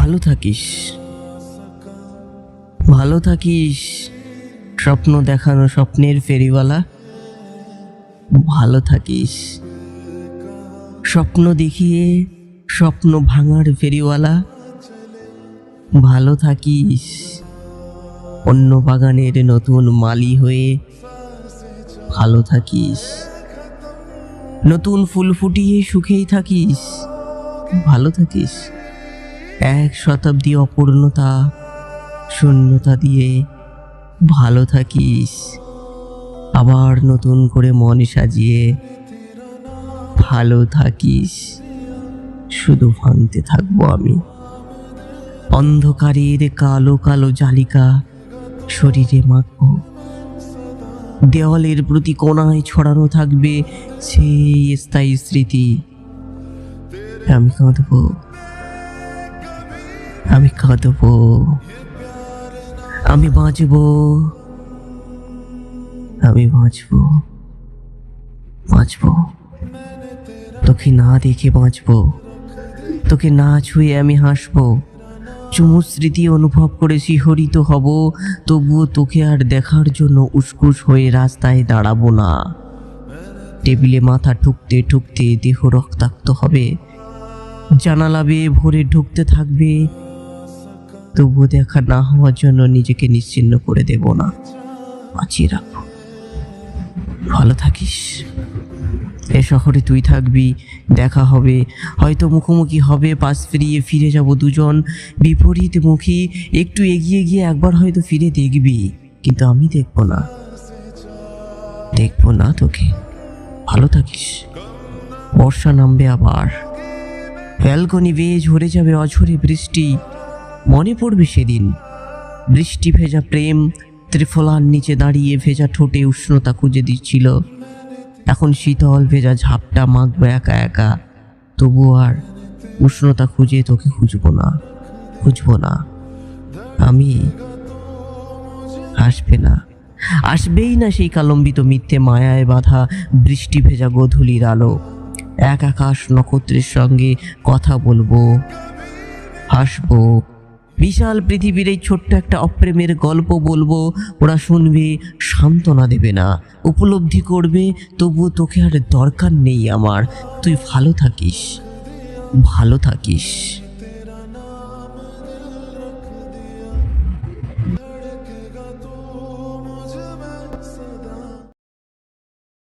ভালো থাকিস, ভালো থাকিস। স্বপ্ন দেখানো স্বপ্নের ফেরিওয়ালা, ভালো থাকিস। স্বপ্ন দেখিয়ে স্বপ্ন ভাঙার ফেরিওয়ালা, ভালো থাকিস। অন্য বাগানের নতুন মালি হয়ে ভালো থাকিস। নতুন ফুল ফুটিয়ে সুখেই থাকিস, ভালো থাকিস। 1 শতাব্দী অপূর্ণতা শূন্যতা দিয়ে ভালো থাকিস। আবার নতুন করে মন সাজিয়ে ভালো থাকিস। শুধু ভাঙতে থাকবো আমি। অন্ধকারের কালো কালো জালিকা শরীরে মাখবো। দেওয়ালের প্রতি কোণায় ছড়ানো থাকবে সেই স্থায়ী স্মৃতি। আমি কাঁদবো, আমি কাঁদবো, আমি বাঁচবো, আমি বাঁচবো, বাঁচবো। তোকে না দেখে বাঁচবো, তোকে না ছুঁয়ে আমি হাসবো। চুমুর স্মৃতি অনুভব করে শিহরিত হব, তবুও তোকে আর দেখার জন্য উসকুস হয়ে রাস্তায় দাঁড়াবো না। টেবিলে মাথা ঠুকতে ঠুকতে দেহ রক্তাক্ত হবে, জানালা বেয়ে ভরে ঢুকতে থাকবে, তবুও দেখা না হওয়ার জন্য নিজেকে নিশ্চিহ্ন করে দেব না, বাঁচিয়ে রাখবো। ভালো থাকিস। এ শহরে তুই থাকবি, দেখা হবে, হয়তো মুখোমুখি হবে, পাশ ফিরিয়ে ফিরে যাব দুজন বিপরীত মুখী। একটু এগিয়ে গিয়ে একবার হয়তো ফিরে দেখবি, কিন্তু আমি দেখবো না, দেখবো না তোকে। ভালো থাকিস। বর্ষা নামবে আবার, ব্যালকনি বেয়ে ঝরে যাবে অঝরে বৃষ্টি। মনে পড়বে সেদিন বৃষ্টি ভেজা প্রেম ত্রিফলার নিচে দাঁড়িয়ে ভেজা ঠোঁটে উষ্ণতা খুঁজে দিচ্ছিল। এখন শীতল ভেজা ঝাপটা মাখবো একা একা, তবু আর উষ্ণতা খুঁজে তোকে খুঁজবো না, খুঁজবো না আমি। আসবে না, আসবেই না সেই কালম্বিত মিথ্যে মায়ায় বাঁধা বৃষ্টি ভেজা গোধূলির আলো। এক আকাশ নক্ষত্রের সঙ্গে কথা বলবো, হাসবো। বিশাল পৃথিবীর এই ছোট্ট একটা অপ্রেমের গল্প বলবো। ওরা শুনবে, সান্ত্বনা দেবে না, উপলব্ধি করবে, তবুও তোকে আর দরকার নেই আমার। তুই ভালো থাকিস, ভালো থাকিস।